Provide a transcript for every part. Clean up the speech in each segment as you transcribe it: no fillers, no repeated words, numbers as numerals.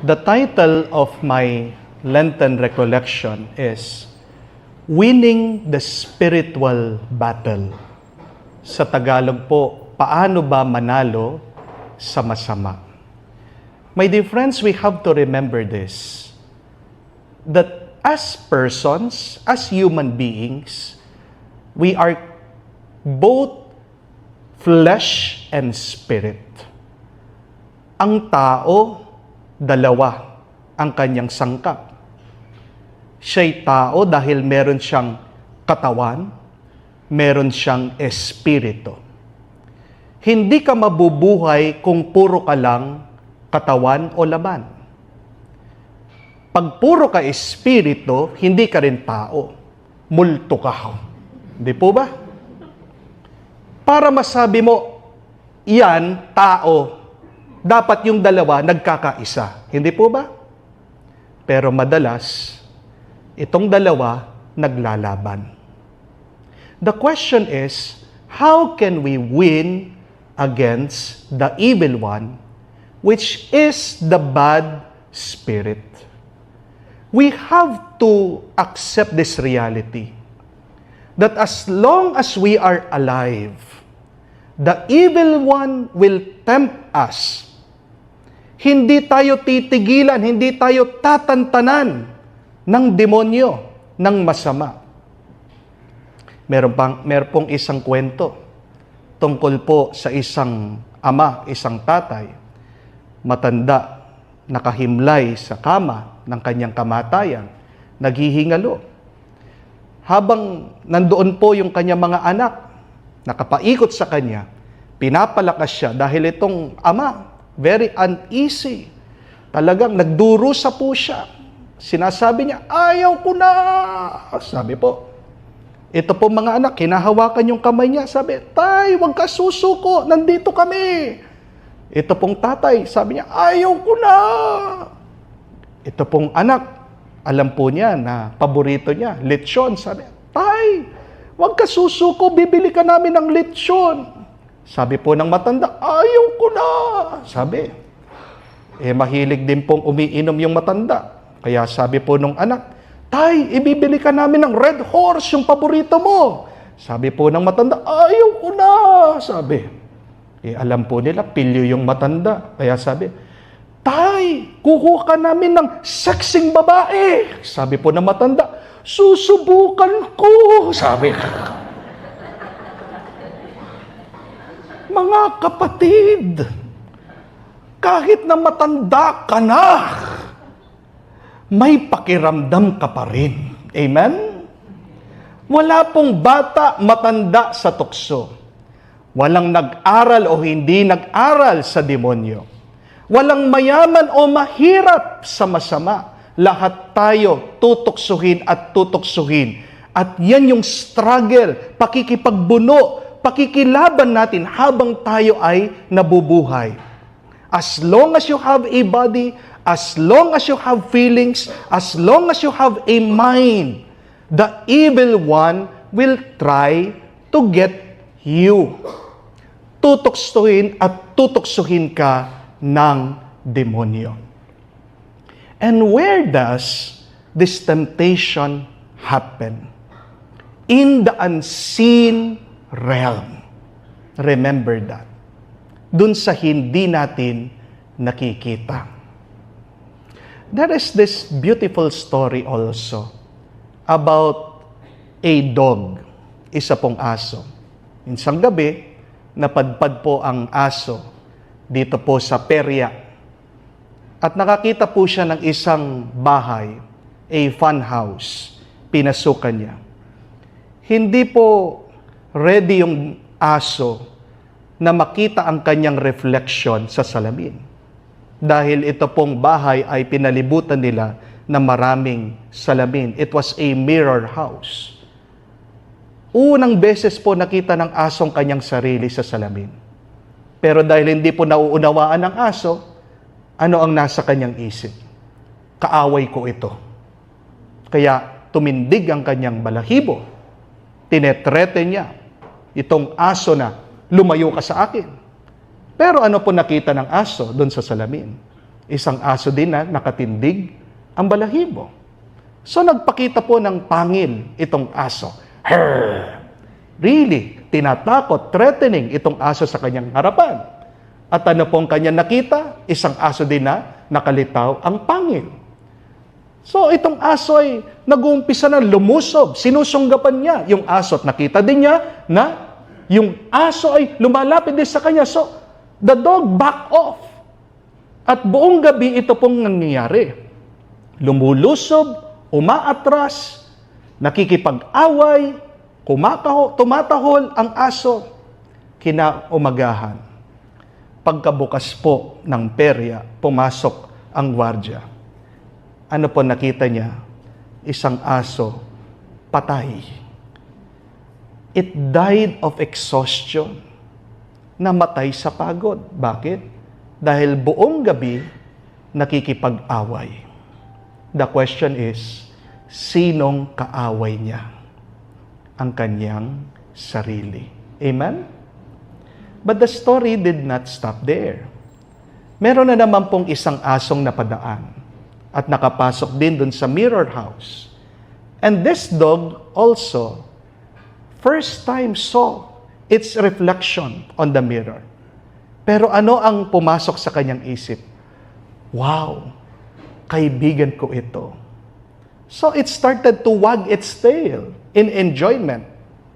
The title of my Lenten recollection is Winning the Spiritual Battle. Sa Tagalog po, paano ba manalo sa masama? My dear friends, we have to remember this, that as persons, as human beings, we are both flesh and spirit. Ang tao, dalawa ang kanyang sangkap. Siya'y tao dahil meron siyang katawan, meron siyang espiritu. Hindi ka mabubuhay kung puro ka lang katawan o laman. Pag puro ka espiritu, hindi ka rin tao. Multo ka. Hindi po ba? Para masabi mo, iyan, tao, dapat yung dalawa nagkakaisa. Hindi po ba? Pero madalas, itong dalawa naglalaban. The question is, how can we win against the evil one, which is the bad spirit? We have to accept this reality, that as long as we are alive, the evil one will tempt us. Hindi tayo titigilan, hindi tayo tatantanan ng demonyo, ng masama. Meron pong isang kwento tungkol po sa isang ama, isang tatay, matanda, nakahimlay sa kama ng kanyang kamatayan, naghihingalo. Habang nandoon po yung kanyang mga anak, nakapaikot sa kanya, pinapalakas siya dahil itong ama, very uneasy. Talagang nagdurusa po siya. Sinasabi niya, ayaw ko na. Sabi po, ito po mga anak, hinahawakan yung kamay niya. Sabi, tay, huwag ka susuko, nandito kami. Ito pong tatay, sabi niya, ayaw ko na. Ito pong anak, alam po niya na paborito niya, lechon. Sabi, tay, huwag ka susuko, bibili ka namin ng lechon. Sabi po ng matanda, ayaw ko na. Sabi, mahilig din pong umiinom yung matanda. Kaya sabi po nung anak, tay, ibibili ka namin ng Red Horse, yung paborito mo. Sabi po ng matanda, ayaw ko na. Sabi, alam po nila, pilyo yung matanda. Kaya sabi, tay, kukuha ka namin ng sexing babae. Sabi po ng matanda, susubukan ko. Sabi, mga kapatid, kahit na matanda ka na, may pakiramdam ka pa rin. Amen? Wala pong bata matanda sa tukso. Walang nag-aral o hindi nag-aral sa demonyo. Walang mayaman o mahirap sa masama. Lahat tayo tutuksuhin at tutuksuhin. At yan yung struggle, pakikipagbuno, pakikilaban natin habang tayo ay nabubuhay. As long as you have a body, as long as you have feelings, as long as you have a mind, the evil one will try to get you. Tutuksuhin at tutuksuhin ka ng demonyo. And where does this temptation happen? In the unseen realm. Remember that. Dun sa hindi natin nakikita. There is this beautiful story also about a dog, isa pong aso. Minsang gabi, napadpad po ang aso dito po sa perya. At nakakita po siya ng isang bahay, a fun house. Pinasukan niya. Hindi po ready yung aso na makita ang kanyang reflection sa salamin. Dahil ito pong bahay ay pinalibutan nila na maraming salamin. It was a mirror house. Unang beses po nakita ng asong kanyang sarili sa salamin. Pero dahil hindi po nauunawaan ng aso, ano ang nasa kanyang isip? Kaaway ko ito. Kaya tumindig ang kanyang balahibo. Tinetrete niya itong aso na lumayo ka sa akin. Pero ano po nakita ng aso doon sa salamin? Isang aso din na nakatindig ang balahibo. So nagpakita po ng pangil itong aso. Herr! Really, tinatakot, threatening itong aso sa kanyang harapan. At ano pong kanyang nakita? Isang aso din na nakalitaw ang pangil. So itong aso ay nag-uumpisa na lumusob, sinusunggapan niya yung aso at nakita din niya na yung aso ay lumalapit din sa kanya. So the dog back off. At buong gabi ito pong nangyayari. Lumulusob, umaatras, nakikipag-away, tumatahol ang aso. Kinaumagahan, pagkabukas po ng perya, pumasok ang gwardya. Ano po nakita niya? Isang aso, patay. It died of exhaustion. Namatay sa pagod. Bakit? Dahil buong gabi, nakikipag-away. The question is, sinong kaaway niya? Ang kanyang sarili. Amen? But the story did not stop there. Meron na naman pong isang asong napadaan at nakapasok din dun sa mirror house. And this dog also, first time saw its reflection on the mirror. Pero ano ang pumasok sa kanyang isip? Wow, kaibigan ko ito. So it started to wag its tail in enjoyment.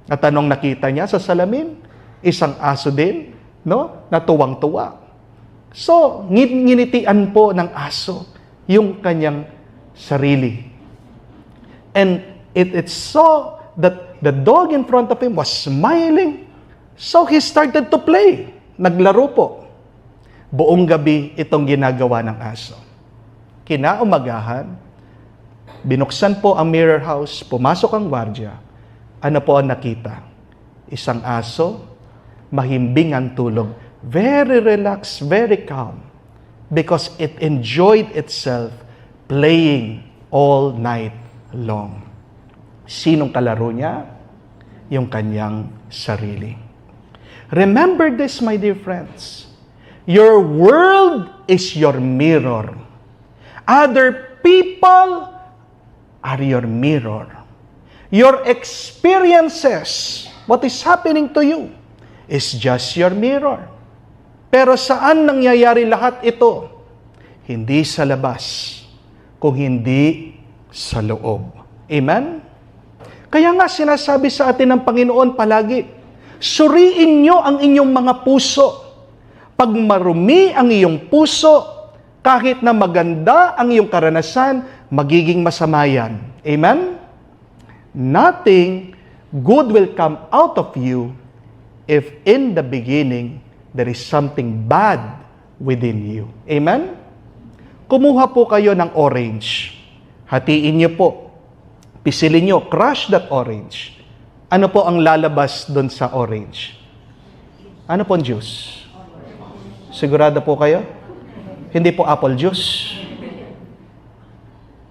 At anong nakita niya sa salamin? Isang aso din, no? Na tuwang-tuwa. So, nginitian po ng aso yung kanyang sarili. And it saw that the dog in front of him was smiling. So he started to play. Naglaro po. Buong gabi itong ginagawa ng aso. Kinaumagahan, binuksan po ang mirror house, pumasok ang gwardya. Ano po ang nakita? Isang aso, mahimbing ang tulog. Very relaxed, very calm. Because it enjoyed itself playing all night long. Sinong kalaro niya? Yung kanyang sarili. Remember this, my dear friends. Your world is your mirror. Other people are your mirror. Your experiences, what is happening to you, is just your mirror. Pero saan nangyayari lahat ito? Hindi sa labas, kung hindi sa loob. Amen? Kaya nga sinasabi sa atin ng Panginoon palagi, suriin nyo ang inyong mga puso. Pag marumi ang iyong puso, kahit na maganda ang iyong karanasan, magiging masama yan. Amen? Nothing good will come out of you if in the beginning there is something bad within you. Amen? Kumuha po kayo ng orange. Hatiin niyo po. Pisilin niyo, crush that orange. Ano po ang lalabas doon sa orange? Ano po ang juice? Sigurado po kayo? Hindi po apple juice.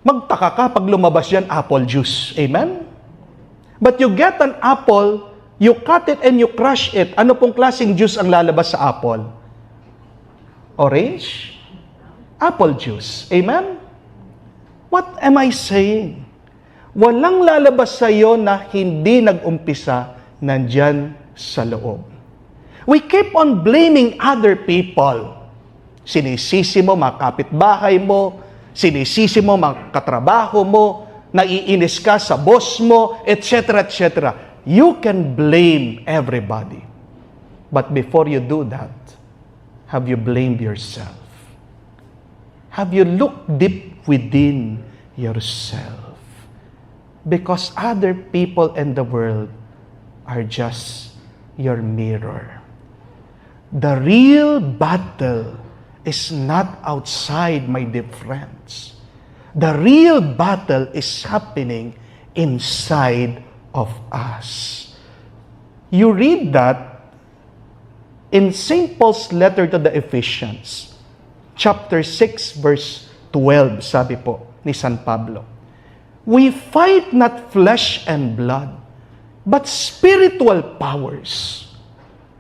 Magtaka ka pag lumabas yan, apple juice. Amen? But you get an apple, you cut it and you crush it. Ano pong klaseng juice ang lalabas sa apple? Orange? Apple juice. Amen? What am I saying? Walang lalabas sa iyo na hindi nag-umpisa nandyan sa loob. We keep on blaming other people. Sinisisi mo mga kapitbahay mo, sinisisi mo mga katrabaho mo, naiinis ka sa boss mo, etc., etc. You can blame everybody. But before you do that, have you blamed yourself? Have you looked deep within yourself? Because other people in the world are just your mirror. The real battle is not outside, my dear friends. The real battle is happening inside of us. You read that in St. Paul's letter to the Ephesians, chapter 6, verse 12, sabi po ni San Pablo, we fight not flesh and blood, but spiritual powers.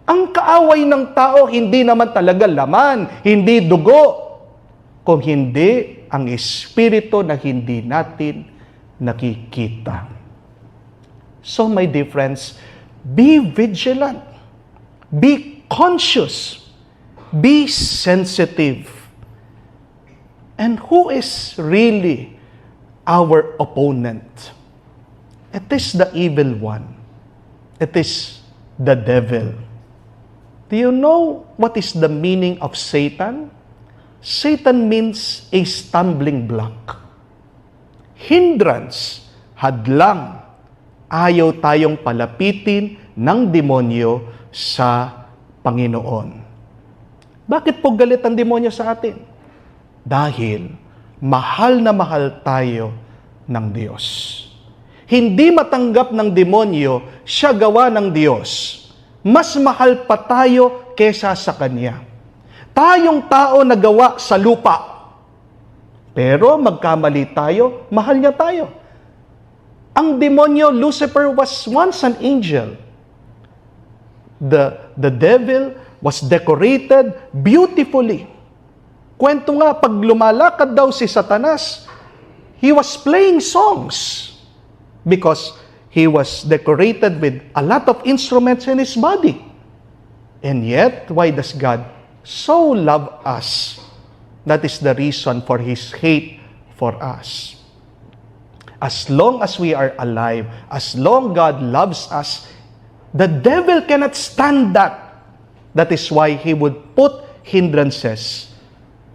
Ang kaaway ng tao, hindi naman talaga laman, hindi dugo, kung hindi ang espiritu na hindi natin nakikita. So my dear friends, be vigilant, be conscious, be sensitive. And who is really our opponent? It is the evil one. It is the devil. Do you know what is the meaning of Satan? Satan means a stumbling block. Hindrance, hadlang. Ayaw tayong palapitin ng demonyo sa Panginoon. Bakit po galit ang demonyo sa atin? Dahil mahal na mahal tayo ng Diyos. Hindi matanggap ng demonyo, siya gawa ng Diyos. Mas mahal pa tayo kesa sa Kanya. Tayong tao na gawa sa lupa. Pero magkamali tayo, mahal niya tayo. Ang demonyo, Lucifer, was once an angel. The devil was decorated beautifully. Kwento nga, pag lumalakad daw si Satanas, he was playing songs because he was decorated with a lot of instruments in his body. And yet, why does God so love us? That is the reason for His hate for us. As long as we are alive, as long God loves us, the devil cannot stand that. That is why he would put hindrances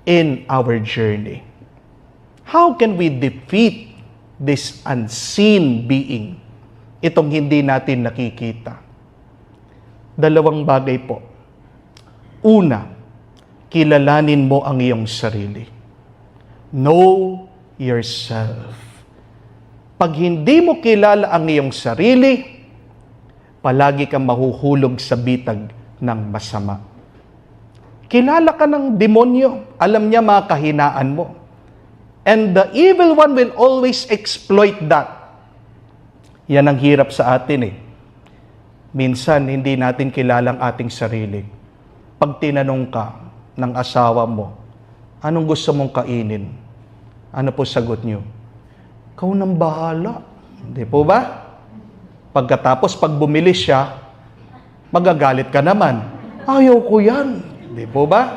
in our journey. How can we defeat this unseen being? Itong hindi natin nakikita. Dalawang bagay po. Una, kilalanin mo ang iyong sarili. Know yourself. Pag hindi mo kilala ang iyong sarili, palagi kang mahuhulog sa bitag ng masama. Kilala ka ng demonyo. Alam niya mga kahinaan mo. And the evil one will always exploit that. Yan ang hirap sa atin eh. Minsan, hindi natin kilala ang ating sarili. Pag tinanong ka ng asawa mo, anong gusto mong kainin? Ano po sagot niyo? Ikaw nang bahala. Hindi po ba? Pagkatapos, pag bumili siya, magagalit ka naman. Ayaw ko yan. Hindi po ba?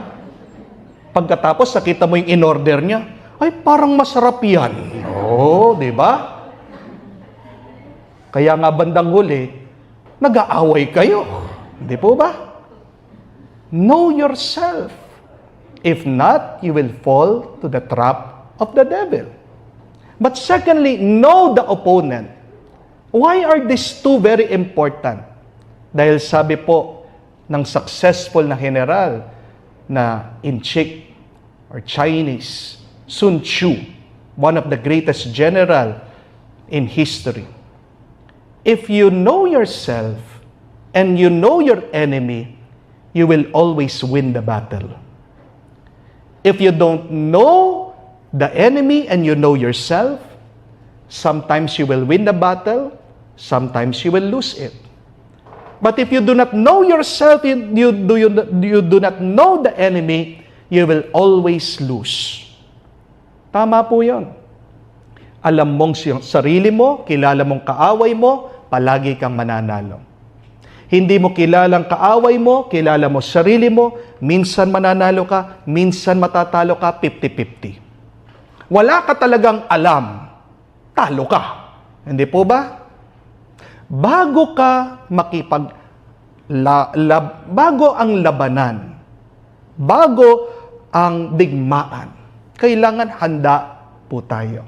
Pagkatapos, nakita mo yung in-order niya, ay, parang masarap yan. Oo, di ba? Kaya nga bandang huli, nag-aaway kayo. Hindi po ba? Know yourself. If not, you will fall to the trap of the devil. But secondly, know the opponent. Why are these two very important? Dahil sabi po ng successful na general na Inchik or Chinese, Sun Tzu, one of the greatest general in history. If you know yourself and you know your enemy, you will always win the battle. If you don't know the enemy and you know yourself, sometimes you will win the battle, sometimes you will lose it. But if you do not know yourself, you do not know the enemy, you will always lose. Tama po yun. Alam mong sarili mo, kilala mong kaaway mo, palagi kang mananalo. Hindi mo kilalang kaaway mo, kilala mo sarili mo, minsan mananalo ka, minsan matatalo ka, 50-50. Wala ka talagang alam, talo ka. Hindi po ba? Bago ka bago ang labanan, bago ang digmaan, kailangan handa po tayo.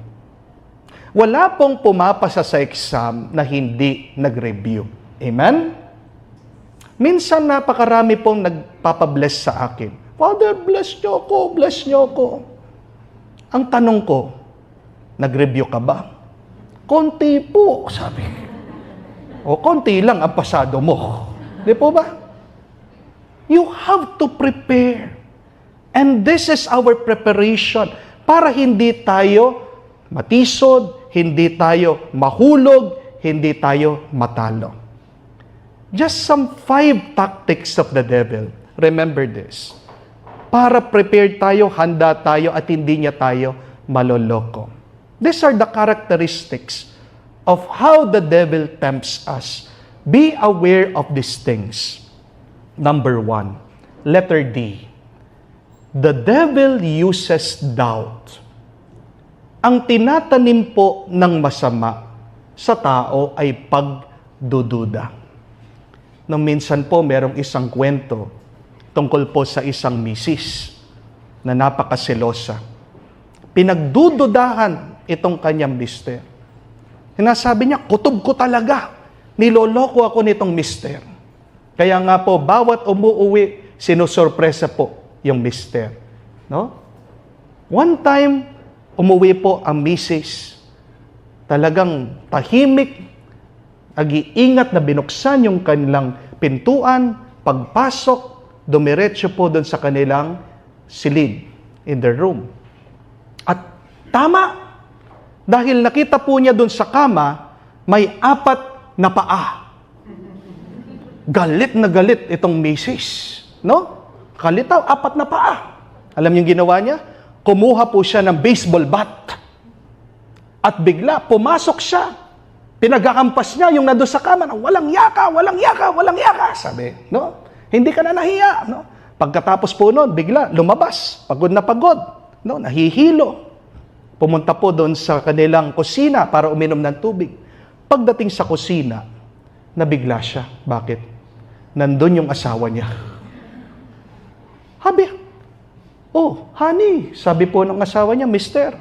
Wala pong pumapasa sa exam na hindi nag-review. Amen? Minsan napakarami pong nagpapabless sa akin. Father, bless niyo ako, bless niyo ako. Ang tanong ko, nag-review ka ba? Konti po, sabi. O konti lang ang pasado mo. Di po ba? You have to prepare. And this is our preparation para hindi tayo matisod, hindi tayo mahulog, hindi tayo matalo. Just some 5 tactics of the devil. Remember this. para prepared tayo, handa tayo, at hindi niya tayo maloloko. These are the characteristics of how the devil tempts us. Be aware of these things. Number 1, letter D. The devil uses doubt. Ang tinatanim po ng masama sa tao ay pagdududa. Nung minsan po, merong isang kwento tungkol po sa isang misis na napakaselosa. Pinagdududahan itong kanyang mister. Sinasabi niya, kutob ko talaga. Niloloko ako nitong mister. Kaya nga po, bawat umuuwi, sinusurpresa po yung mister. No? One time, umuwi po ang misis. Talagang tahimik, nag-iingat na binuksan yung kanilang pintuan, pagpasok, dumiretso po doon sa kanilang silid in the room. At tama, dahil nakita po niya doon sa kama, may 4 na paa. Galit na galit itong misis. No? Kalitaw, 4 na paa. Alam niyo yung ginawa niya? Kumuha po siya ng baseball bat. At bigla, pumasok siya. Pinagakampas niya yung nado sa kama. Walang yaka, walang yaka, walang yaka. Sabi, no? Hindi ka na nahiya. No? Pagkatapos po noon, bigla, lumabas. Pagod na pagod. No? Nahihilo. Pumunta po doon sa kanilang kusina para uminom ng tubig. Pagdating sa kusina, nabigla siya. Bakit? Nandun yung asawa niya. Habi, oh, honey, sabi po ng asawa niya, mister,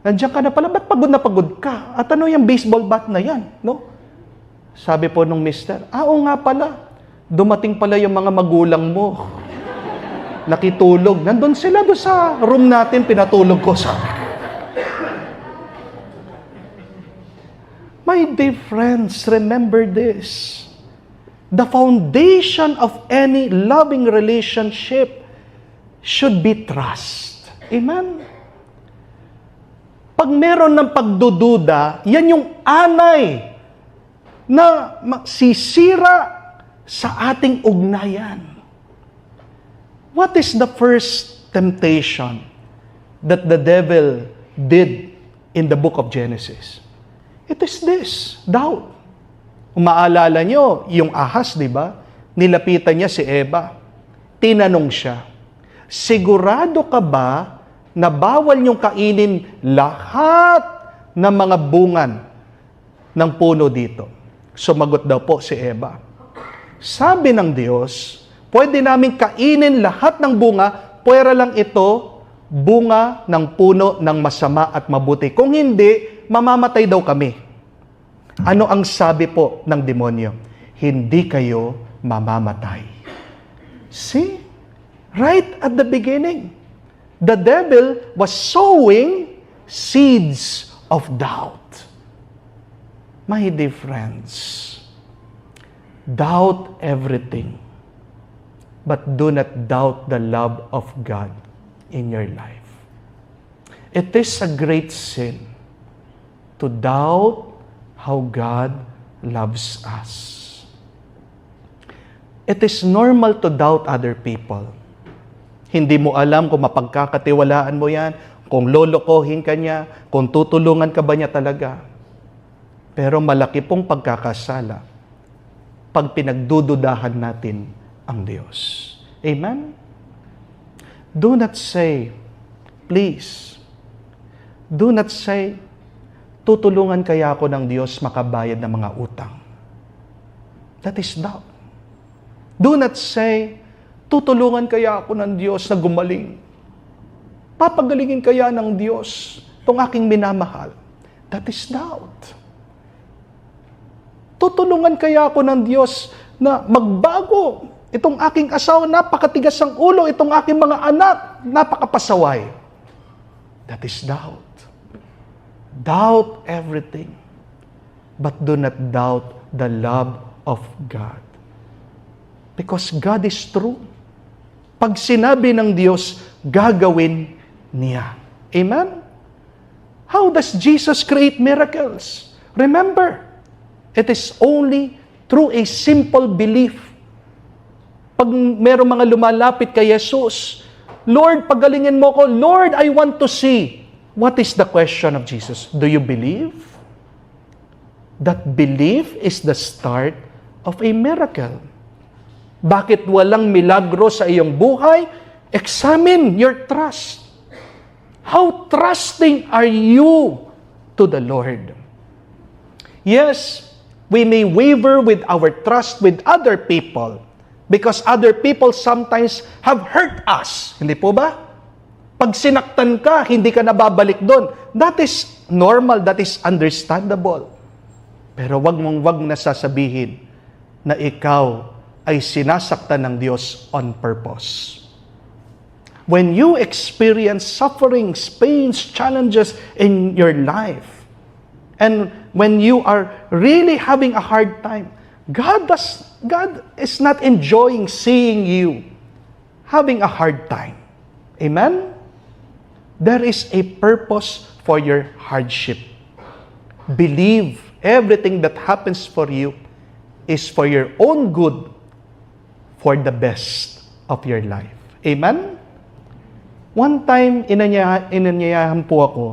nandiyan ka na pala, ba't pagod na pagod ka? At ano yung baseball bat na yan? No? Sabi po nung mister, oo nga pala, dumating pala yung mga magulang mo. Nakitulog. Nandun sila doon sa room natin, pinatulog ko sa... My dear friends, remember this. The foundation of any loving relationship should be trust. Amen? Pag meron ng pagdududa, yan yung anay na sisira sa ating ugnayan. What is the first temptation that the devil did in the book of Genesis? It is this, doubt. Umaalala nyo, yung ahas, di ba? Nilapitan niya si Eva. Tinanong siya, sigurado ka ba na bawal niyong kainin lahat ng mga bungan ng puno dito? Sumagot daw po si Eva. Sabi ng Diyos, pwede namin kainin lahat ng bunga, pwera lang ito, bunga ng puno ng masama at mabuti. Kung hindi, mamamatay daw kami. Ano ang sabi po ng demonyo? Hindi kayo mamamatay. See? Right at the beginning, the devil was sowing seeds of doubt. My dear friends, doubt everything, but do not doubt the love of God in your life. It is a great sin to doubt how God loves us. It is normal to doubt other people. Hindi mo alam kung mapagkakatiwalaan mo yan, kung lolokohin ka niya, kung tutulungan ka ba niya talaga. Pero malaki pong pagkakasala pag pinagdududahan natin ang Diyos. Amen? Do not say, please, do not say, tutulungan kaya ako ng Diyos makabayad ng mga utang. That is doubt. Do not say, tutulungan kaya ako ng Diyos na gumaling. Papagalingin kaya ng Diyos itong aking minamahal. That is doubt. Tutulungan kaya ako ng Diyos na magbago itong aking asawa, napakatigas ang ulo, itong aking mga anak, napakapasaway. That is doubt. Doubt everything, but do not doubt the love of God. Because God is true. Pag sinabi ng Diyos, gagawin niya. Amen? How does Jesus create miracles? Remember, it is only through a simple belief. Pag merong mga lumalapit kay Jesus, Lord, pagalingin mo ko. Lord, I want to see. What is the question of Jesus? Do you believe? That belief is the start of a miracle. Bakit walang milagro sa iyong buhay? Examine your trust. How trusting are you to the Lord? Yes, we may waver with our trust with other people because other people sometimes have hurt us. Hindi po ba? Pag sinaktan ka, hindi ka nababalik doon. That is normal, that is understandable. Pero wag na sasabihin na ikaw ay sinasaktan ng Diyos on purpose. When you experience sufferings, pains, challenges in your life, and when you are really having a hard time, God is not enjoying seeing you having a hard time. Amen? There is a purpose for your hardship. Believe everything that happens for you is for your own good, for the best of your life. Amen? One time, inanyayahan po ako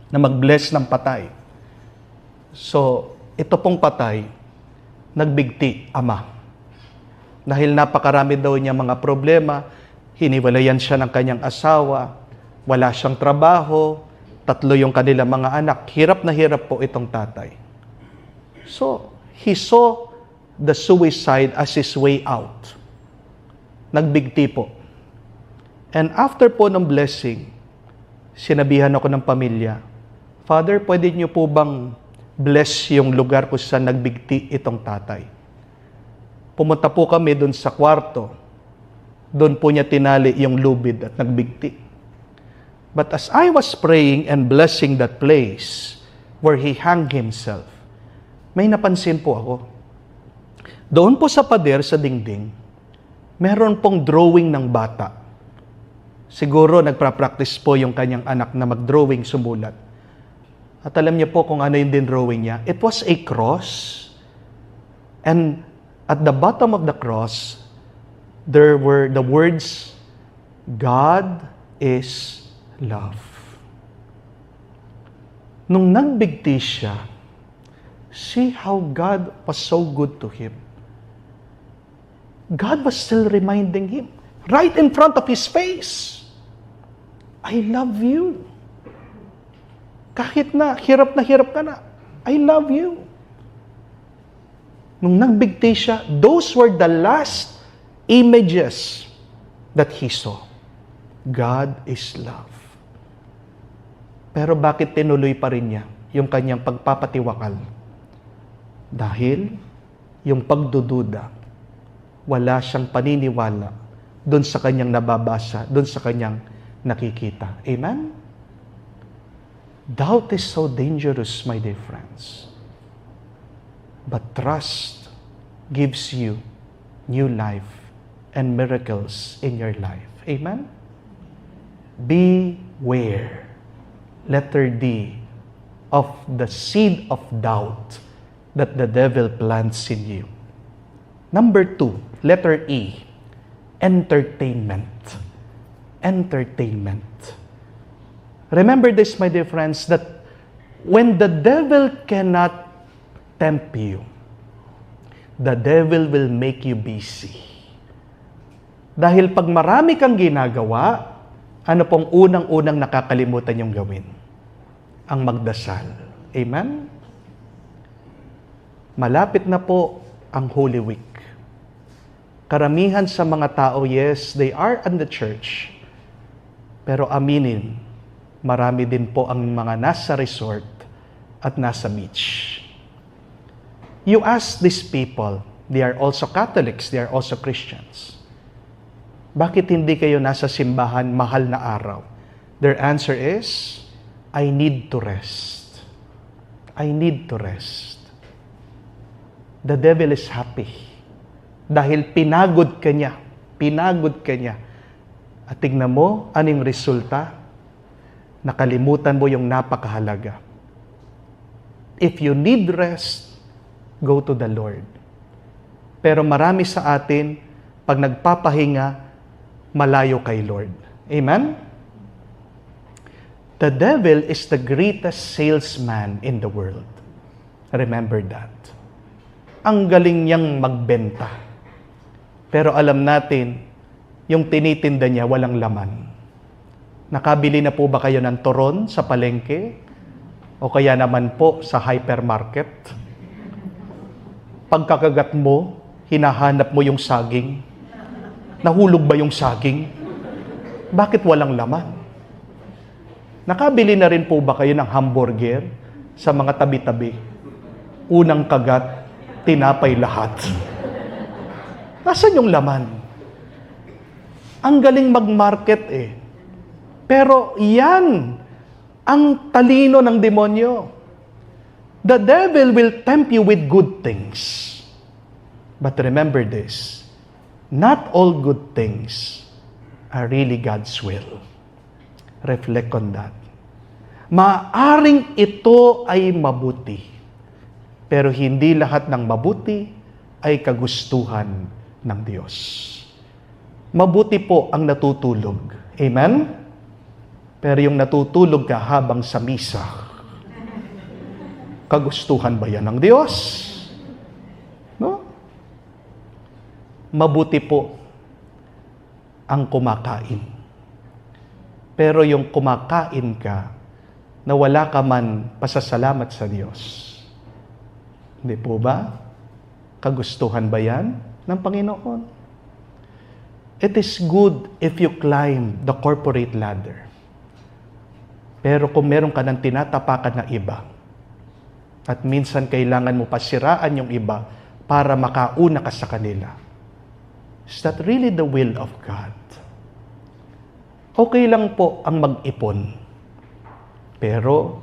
na mag-bless ng patay. So, ito pong patay, nagbigti, ama. Dahil napakarami daw niya mga problema, hiniwalayan siya ng kanyang asawa, wala siyang trabaho, 3 yung kanilang mga anak. Hirap na hirap po itong tatay. So, he saw the suicide as his way out. Nagbigti po. And after po ng blessing, sinabihan ako ng pamilya, Father, pwede niyo po bang bless yung lugar kung saan nagbigti itong tatay? Pumunta po kami doon sa kwarto. Doon po niya tinali yung lubid at nagbigti. But as I was praying and blessing that place where he hung himself, may napansin po ako. Doon po sa pader, sa dingding, meron pong drawing ng bata. Siguro nagpa-practice po yung kanyang anak na mag-drawing, sumulat. At alam niyo po kung ano yung din-drawing niya? It was a cross. And at the bottom of the cross, there were the words, God is love. Nung nagbigti siya, see how God was so good to him. God was still reminding him, right in front of his face, I love you. Kahit na hirap ka na, I love you. Nung nagbigti siya, those were the last images that he saw. God is love. Pero bakit tinuloy pa rin niya yung kanyang pagpapatiwakal? Dahil yung pagdududa, wala siyang paniniwala doon sa kanyang nababasa, doon sa kanyang nakikita. Amen? Doubt is so dangerous, my dear friends. But trust gives you new life and miracles in your life. Amen? Beware, letter D, of the seed of doubt that the devil plants in you. Number 2, letter E, entertainment. Entertainment. Remember this, my dear friends, that when the devil cannot tempt you, the devil will make you busy. Dahil pag marami kang ginagawa, ano pong unang-unang nakakalimutan yung gawin? Ang magdasal. Amen? Malapit na po ang Holy Week. Karamihan sa mga tao, yes, they are in the church. Pero aminin, marami din po ang mga nasa resort at nasa beach. You ask these people, they are also Catholics, they are also Christians. Bakit hindi kayo nasa simbahan mahal na araw? Their answer is, I need to rest. I need to rest. The devil is happy. Dahil pinagod ka niya. Pinagod ka niya. At tingnan mo, anong resulta? Nakalimutan mo yung napakahalaga. If you need rest, go to the Lord. Pero marami sa atin, pag nagpapahinga, malayo kay Lord. Amen? The devil is the greatest salesman in the world. Remember that. Ang galing niyang magbenta. Pero alam natin, yung tinitinda niya walang laman. Nakabili na po ba kayo ng turon sa palengke? O kaya naman po sa hypermarket? Pagkakagat mo, hinahanap mo yung saging. Nahulog ba yung saging? Bakit walang laman? Nakabili na rin po ba kayo ng hamburger sa mga tabi-tabi? Unang kagat, tinapay lahat. Nasaan yung laman? Ang galing mag-market eh. Pero yan ang talino ng demonyo. The devil will tempt you with good things. But remember this, not all good things are really God's will. Reflect on that. Maaring ito ay mabuti, pero hindi lahat ng mabuti ay kagustuhan ng Diyos. Mabuti po ang natutulog. Amen? Pero yung natutulog ka habang sa misa, kagustuhan ba yan ng Diyos? No? Mabuti po ang kumakain. Pero yung kumakain ka, na wala ka man pasasalamat sa Diyos. Hindi po ba? Kagustuhan ba yan ng Panginoon? It is good if you climb the corporate ladder. Pero kung meron ka ng tinatapakan na iba, at minsan kailangan mo pasiraan yung iba para makauna ka sa kanila, is that really the will of God? Okay lang po ang mag-ipon, pero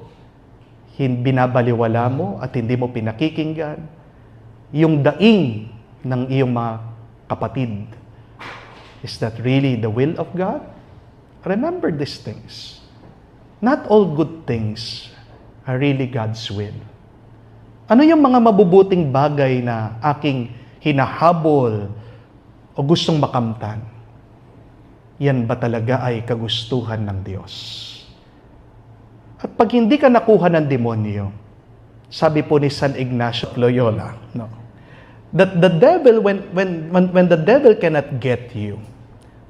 binabaliwala mo at hindi mo pinakikinggan yung daing ng iyong mga kapatid. Is that really the will of God? Remember these things. Not all good things are really God's will. Ano yung mga mabubuting bagay na aking hinahabol o gustong makamtan? Yan ba talaga ay kagustuhan ng Diyos? At pag hindi ka nakuha ng demonyo, sabi po ni San Ignacio of Loyola, no, that the devil, when the devil cannot get you,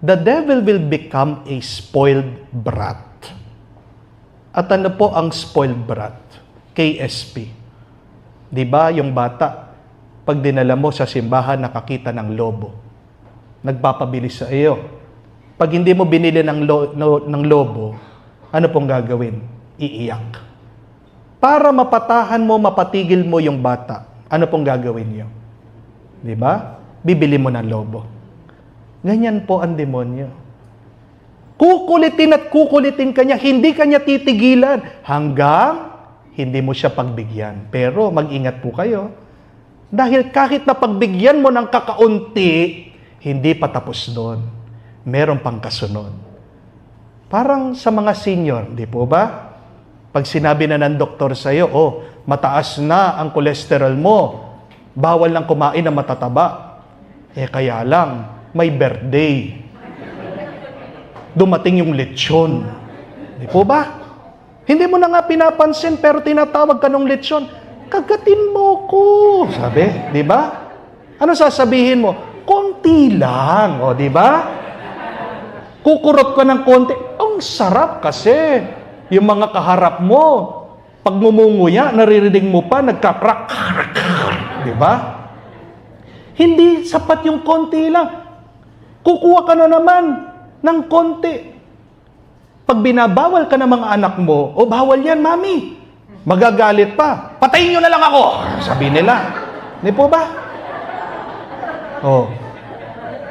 the devil will become a spoiled brat. At ano po ang spoiled brat? KSP. Di ba yung bata, pag dinala mo sa simbahan, nakakita ng lobo. Nagpapabilis sa iyo. Pag hindi mo binili ng lobo, ano pong gagawin? Iiyak. Para mapatahan mo, mapatigil mo yung bata, ano pong gagawin niyo? Di ba? Bibili mo ng lobo. Ganyan po ang demonyo. Kukulitin at kukulitin kanya, hindi kanya titigilan hanggang hindi mo siya pagbigyan. Pero mag-ingat po kayo. Dahil kahit na pagbigyan mo ng kakaunti, hindi pa tapos doon. Meron pang kasunod. Parang sa mga senior, di po ba? Pag sinabi na ng doktor sa iyo, mataas na ang kolesterol mo, bawal lang kumain ng matataba. Kaya lang, may birthday. Dumating yung lechon. Di po ba? Hindi mo na nga pinapansin, pero tinatawag ka ng lechon. Kagatin mo ko. Sabi, di ba? Ano sasabihin mo? Konti lang. O, di ba? Kukurot ka ng konti. Ang sarap kasi. Yung mga kaharap mo, pag mumunguya, naririnig mo pa, nagkakrak. Di ba? Hindi sapat yung konti lang. Kukuha ka na naman ng konti. Pag binabawal ka ng mga anak mo, bawal yan, mami. Magagalit pa. Patayin nyo na lang ako, sabi nila. Di po ba?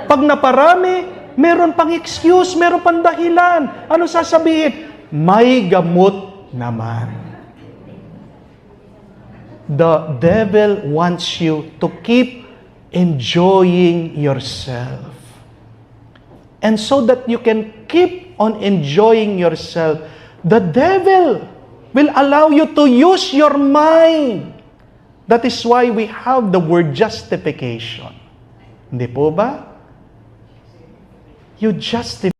Pag naparami, meron pang excuse, meron pang dahilan. Ano sasabihin? May gamot naman. The devil wants you to keep enjoying yourself. And so that you can keep on enjoying yourself, the devil will allow you to use your mind. That is why we have the word justification. Hindi po ba? you justify